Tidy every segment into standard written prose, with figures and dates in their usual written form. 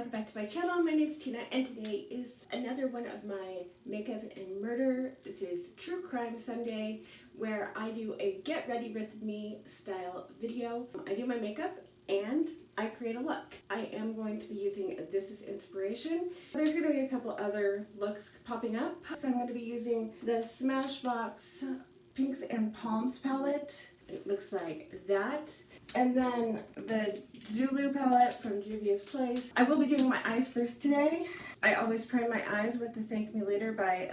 welcome back to my channel. My name is Tina and today is another one of my makeup and murder. This is True Crime Sunday where I do a get ready with me style video. I do my makeup and I create a look. I am going to be using this as inspiration. There's going to be a couple other looks popping up. So I'm going to be using the Smashbox Pinks and Palms palette. It looks like that. And then the Zulu Palette from Juvia's Place. I will be doing my eyes first today. I always prime my eyes with the Thank Me Later by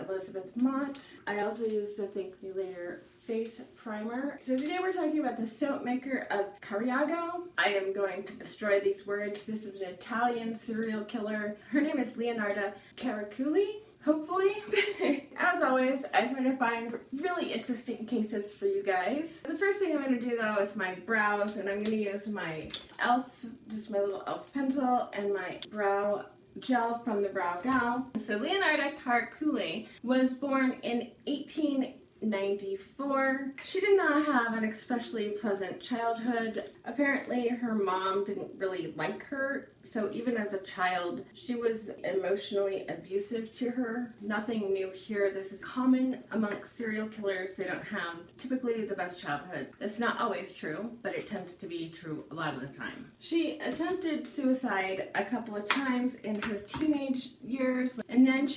Mott. I also use the Thank Me Later face primer. So today we're talking about the soap maker of Cariago. I am going to destroy these words. This is an Italian serial killer. Her name is Leonarda Cianciulli. Hopefully. As always, I'm going to find really interesting cases for you guys. The first thing I'm going to do though is my brows, and I'm going to use my e.l.f., just my little e.l.f. pencil, and my brow gel from the Brow Gal. So Leonarda Cianciulli was born in 1894. She did not have an especially pleasant childhood. Apparently her mom didn't really like her, so even as a child she was emotionally abusive to her. Nothing new here. This is common amongst serial killers. They don't have typically the best childhood. That's not always true, but it tends to be true a lot of the time. She attempted suicide a couple of times in her teenage years, and then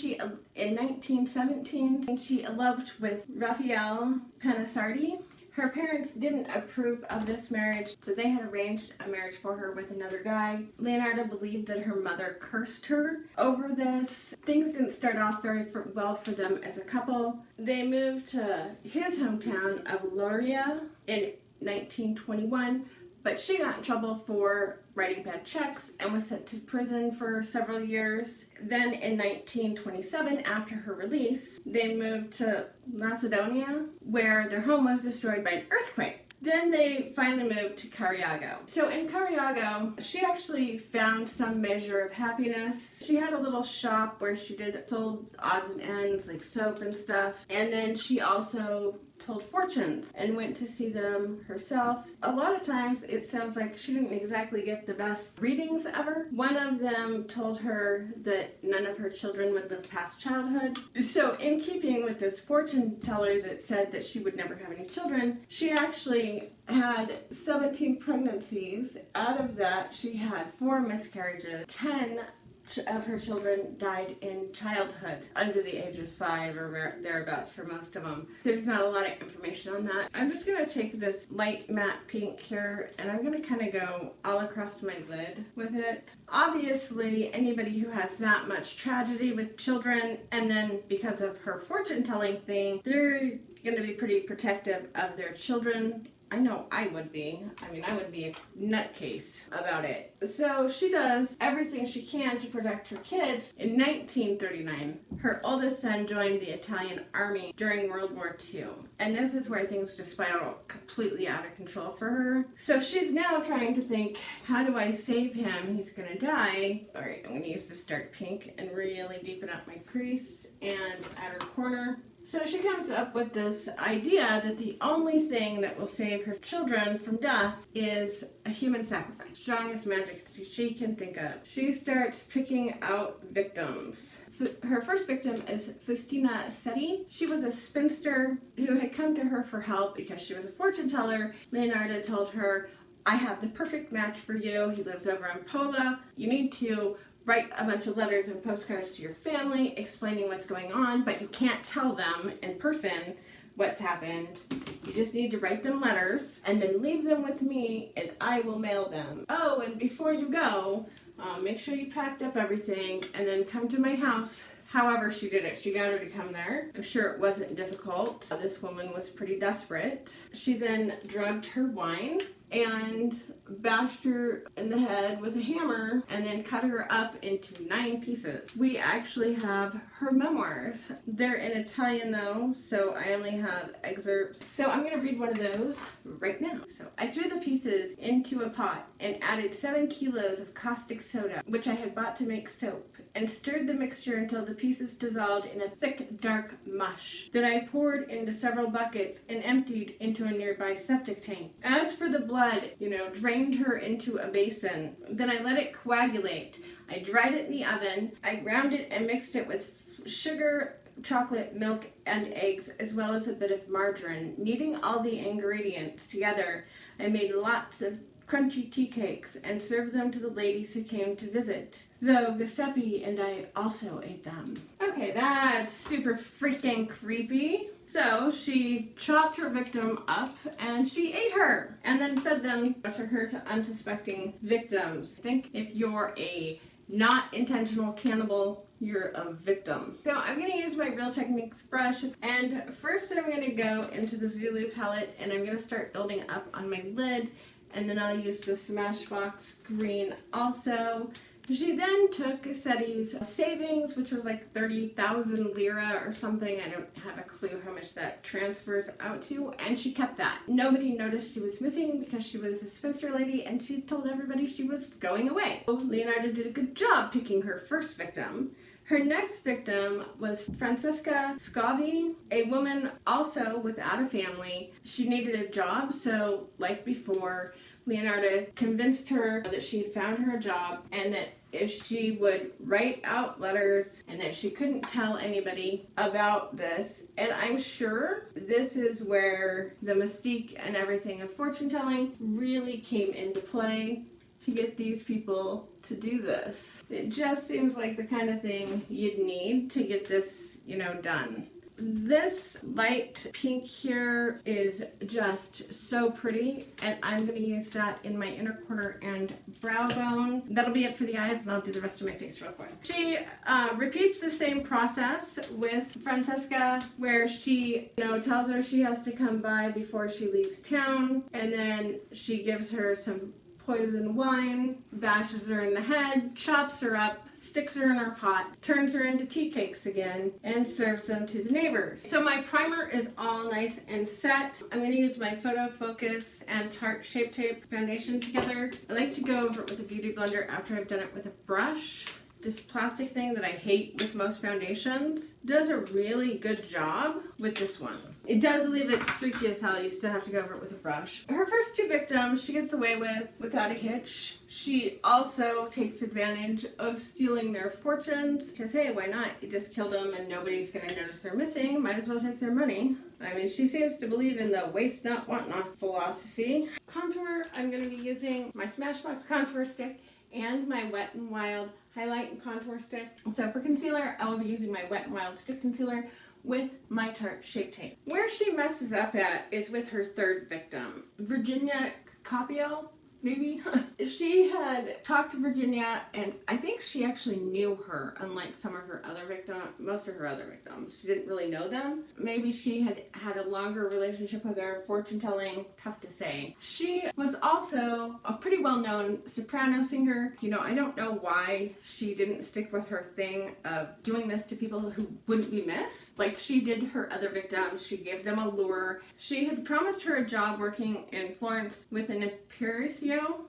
in 1917 she eloped with Raphael Panasardi. Her parents didn't approve of this marriage, so they had arranged a marriage for her with another guy. Leonarda believed that her mother cursed her over this. Things didn't start off very well for them as a couple. They moved to his hometown of Loria in 1921, but she got in trouble for writing bad checks and was sent to prison for several years. Then in 1927, after her release, they moved to Macedonia, where their home was destroyed by an earthquake. Then they finally moved to Cariago. So in Cariago, she actually found some measure of happiness. She had a little shop where she sold odds and ends like soap and stuff. And then she also told fortunes and went to see them herself. A lot of times it sounds like she didn't exactly get the best readings ever. One of them told her that none of her children would live past childhood. So in keeping with this fortune teller that said that she would never have any children, she actually had 17 pregnancies. Out of that, she had 4 miscarriages. 10 of her children died in childhood, under the age of 5 or thereabouts for most of them. There's not a lot of information on that. I'm just going to take this light matte pink here and I'm going to kind of go all across my lid with it. Obviously, anybody who has that much tragedy with children, and then because of her fortune telling thing, they're going to be pretty protective of their children. I know I would be. I mean, I would be a nutcase about it. So she does everything she can to protect her kids. In 1939, her oldest son joined the Italian army during World War II. And this is where things just spiral completely out of control for her. So she's now trying to think, how do I save him? He's gonna die. All right, I'm gonna use this dark pink and really deepen up my crease and outer corner. So she comes up with this idea that the only thing that will save her children from death is a human sacrifice. Strongest magic she can think of. She starts picking out victims. Her first victim is Faustina Setti. She was a spinster who had come to her for help because she was a fortune teller. Leonarda told her, I have the perfect match for you. He lives over in Pola. You need to write a bunch of letters and postcards to your family explaining what's going on, but you can't tell them in person what's happened. You just need to write them letters and then leave them with me and I will mail them. Oh, and before you go, make sure you packed up everything and then come to my house. However she did it, she got her to come there. I'm sure it wasn't difficult. This woman was pretty desperate. She then drugged her wine and bashed her in the head with a hammer and then cut her up into 9 pieces. We actually have her memoirs. They're in Italian though, so I only have excerpts. So I'm gonna read one of those right now. So I threw the pieces into a pot and added 7 kilos of caustic soda, which I had bought to make soap, and stirred the mixture until the pieces dissolved in a thick, dark mush. Then I poured into several buckets and emptied into a nearby septic tank. As for the blood, drained strained her into a basin. Then I let it coagulate. I dried it in the oven. I ground it and mixed it with sugar, chocolate, milk, and eggs, as well as a bit of margarine. Kneading all the ingredients together, I made lots of crunchy tea cakes and served them to the ladies who came to visit, though Giuseppe and I also ate them. Okay, that's super freaking creepy. So she chopped her victim up and she ate her and then fed them to her to unsuspecting victims. I think if you're a not intentional cannibal, you're a victim. So I'm going to use my Real Techniques brush, and first I'm going to go into the Zulu Palette and I'm going to start building up on my lid, and then I'll use the Smashbox green also. She then took Setti's savings, which was like 30,000 lira or something. I don't have a clue how much that transfers out to, and she kept that. Nobody noticed she was missing because she was a spinster lady and she told everybody she was going away. Leonarda did a good job picking her first victim. Her next victim was Francesca Scavi, a woman also without a family. She needed a job, so like before, Leonarda convinced her that she had found her a job and that if she would write out letters and that she couldn't tell anybody about this. And I'm sure this is where the mystique and everything of fortune telling really came into play to get these people to do this. It just seems like the kind of thing you'd need to get this, done. This light pink here is just so pretty, and I'm going to use that in my inner corner and brow bone. That'll be it for the eyes, and I'll do the rest of my face real quick. She repeats the same process with Francesca, where she tells her she has to come by before she leaves town, and then she gives her some poison wine, bashes her in the head, chops her up, sticks her in her pot, turns her into tea cakes again, and serves them to the neighbors. So my primer is all nice and set. I'm going to use my Photo Focus and Tarte Shape Tape foundation together. I like to go over it with a beauty blender after I've done it with a brush. This plastic thing that I hate with most foundations does a really good job with this one. It does leave it streaky as hell. You still have to go over it with a brush. Her first two victims she gets away with without a hitch. She also takes advantage of stealing their fortunes because, hey, why not? You just killed them and nobody's going to notice they're missing. Might as well take their money. I mean, she seems to believe in the waste not, want not philosophy. Contour, I'm going to be using my Smashbox contour stick and my Wet n Wild highlight and contour stick. So for concealer, I will be using my Wet n Wild stick concealer with my Tarte Shape Tape. Where she messes up at is with her third victim, Virginia Capio. Maybe. She had talked to Virginia, and I think she actually knew her, unlike some of her other victims, most of her other victims. She didn't really know them. Maybe she had had a longer relationship with her, fortune telling, tough to say. She was also a pretty well-known soprano singer. I don't know why she didn't stick with her thing of doing this to people who wouldn't be missed. Like she did her other victims. She gave them a lure. She had promised her a job working in Florence with an appearance.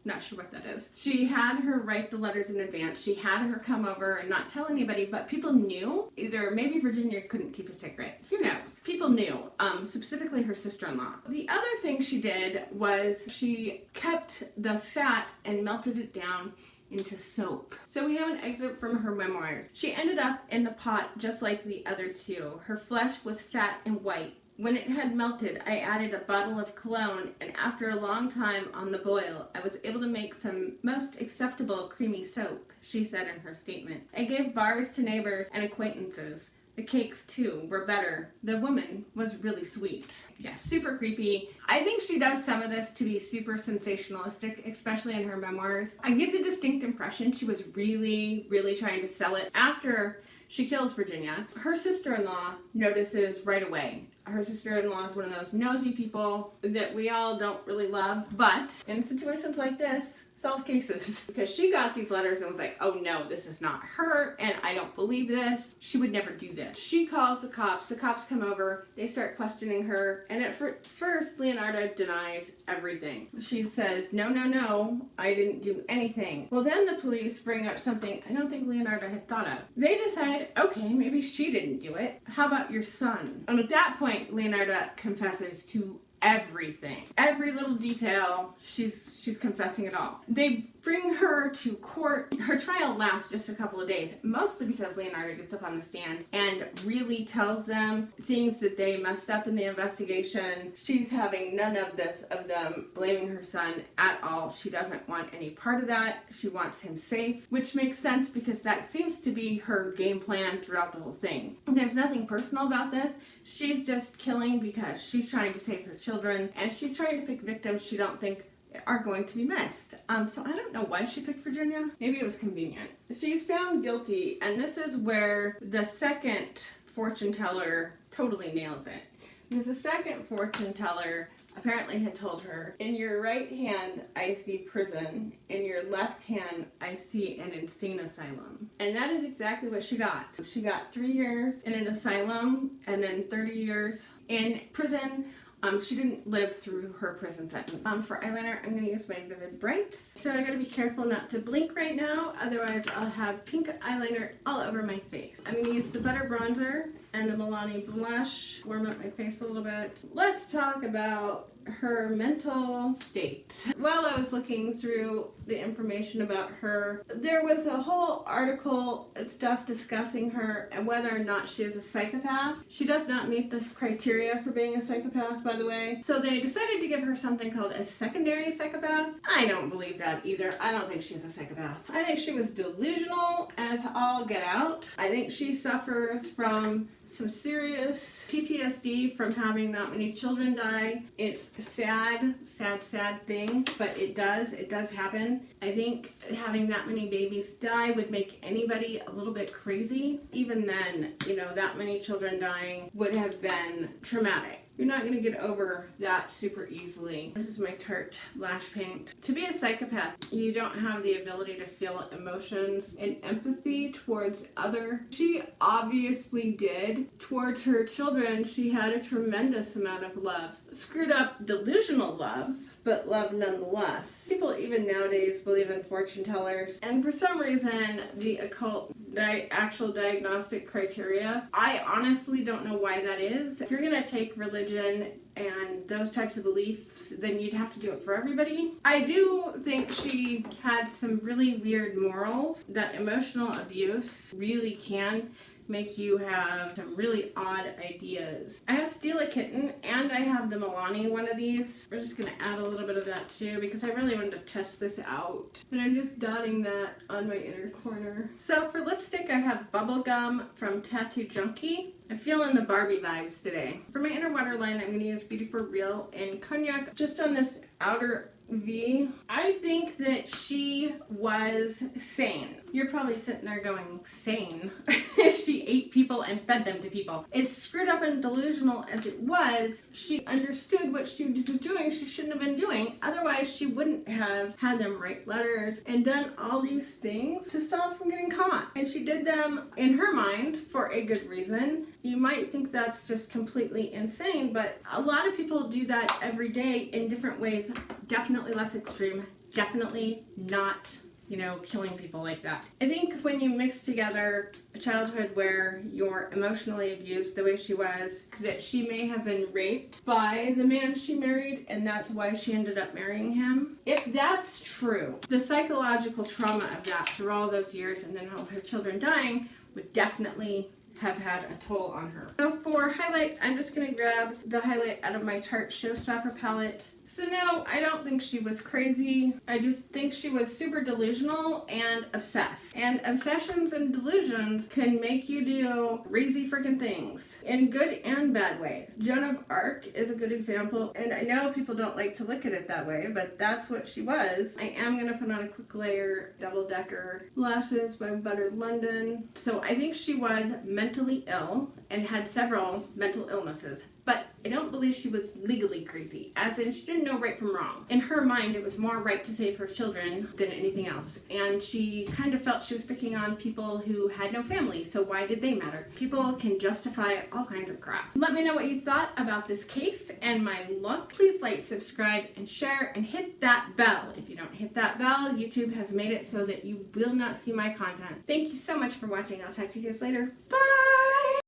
Not sure what that is. She had her write the letters in advance. She had her come over and not tell anybody, but people knew. Either maybe Virginia couldn't keep a secret. Who knows? People knew, specifically her sister-in-law. The other thing she did was she kept the fat and melted it down into soap. So we have an excerpt from her memoirs. She ended up in the pot just like the other two. Her flesh was fat and white. When it had melted, I added a bottle of cologne, and after a long time on the boil, I was able to make some most acceptable creamy soap, she said in her statement. I gave bars to neighbors and acquaintances. The cakes, too, were better. The woman was really sweet. Yeah, super creepy. I think she does some of this to be super sensationalistic, especially in her memoirs. I get the distinct impression she was really, really trying to sell it. After she kills Virginia, her sister-in-law notices right away. Her sister-in-law is one of those nosy people that we all don't really love, but in situations like this, solve cases. Because she got these letters and was like, oh no, this is not her, and I don't believe this. She would never do this. She calls the cops come over, they start questioning her, and at first, Leonarda denies everything. She says, no, I didn't do anything. Well, then the police bring up something I don't think Leonarda had thought of. They decide, okay, maybe she didn't do it. How about your son? And at that point, Leonarda confesses to everything. Every little detail, she's confessing it all. They bring her to court. Her trial lasts just a couple of days, mostly because Leonarda gets up on the stand and really tells them things that they messed up in the investigation. She's having none of them blaming her son at all. She doesn't want any part of that. She wants him safe, which makes sense because that seems to be her game plan throughout the whole thing. There's nothing personal about this. She's just killing because she's trying to save her children, and she's trying to pick victims she don't think are going to be missed. So I don't know why she picked Virginia. Maybe it was convenient. She's found guilty, and this is where the second fortune teller totally nails it. Because the second fortune teller apparently had told her, in your right hand, I see prison. In your left hand, I see an insane asylum. And that is exactly what she got. She got 3 years in an asylum and then 30 years in prison. She didn't live through her prison sentence. For eyeliner, I'm going to use my Vivid Brights. So I got to be careful not to blink right now, otherwise I'll have pink eyeliner all over my face. I'm going to use the Butter Bronzer and the Milani Blush, warm up my face a little bit. Let's talk about her mental state. While I was looking through the information about her, there was a whole article and stuff discussing her and whether or not she is a psychopath. She does not meet the criteria for being a psychopath, by the way. So they decided to give her something called a secondary psychopath. I don't believe that either. I don't think she's a psychopath. I think she was delusional as all get out. I think she suffers from some serious PTSD from having that many children die. It's a sad thing, but it does happen. I think having that many babies die would make anybody a little bit crazy. Even then, that many children dying would have been traumatic. You're not going to get over that super easily. This is my Tarte lash paint. To be a psychopath, you don't have the ability to feel emotions and empathy towards other. She obviously did. Towards her children, she had a tremendous amount of love. Screwed up delusional love, but love nonetheless. People even nowadays believe in fortune tellers, and for some reason the occult actual diagnostic criteria, I honestly don't know why that is. If you're gonna take religion and those types of beliefs, then you'd have to do it for everybody. I do think she had some really weird morals. That emotional abuse really can make you have some really odd ideas. I have Steal a Kitten and I have the Milani one of these. We're just gonna add a little bit of that too because I really wanted to test this out. And I'm just dotting that on my inner corner. So for lipstick, I have Bubblegum from Tattoo Junkie. I'm feeling the Barbie vibes today. For my inner waterline, I'm gonna use Beauty for Real in Cognac just on this outer V. I think that she was sane. You're probably sitting there going, sane? She ate people and fed them to people. As screwed up and delusional as it was, she understood what she was doing she shouldn't have been doing. Otherwise, she wouldn't have had them write letters and done all these things to stop from getting caught. And she did them, in her mind, for a good reason. You might think that's just completely insane, but a lot of people do that every day in different ways. Definitely less extreme. Definitely not, killing people like that. I think when you mix together a childhood where you're emotionally abused the way she was, that she may have been raped by the man she married, and that's why she ended up marrying him. If that's true, the psychological trauma of that through all those years and then all her children dying would definitely have had a toll on her. So for highlight, I'm just going to grab the highlight out of my Tarte Showstopper palette. So no, I don't think she was crazy. I just think she was super delusional and obsessed. And obsessions and delusions can make you do crazy freaking things in good and bad ways. Joan of Arc is a good example, and I know people don't like to look at it that way, but that's what she was. I am going to put on a quick layer double-decker lashes by Butter London. So I think she was mentally ill and had several mental illnesses, but I don't believe she was legally crazy, as in she didn't know right from wrong. In her mind, it was more right to save her children than anything else, and she kind of felt she was picking on people who had no family, so why did they matter? People can justify all kinds of crap. Let me know what you thought about this case and my look. Please like, subscribe, and share, and hit that bell. If you don't hit that bell, YouTube has made it so that you will not see my content. Thank you so much for watching. I'll talk to you guys later. Bye!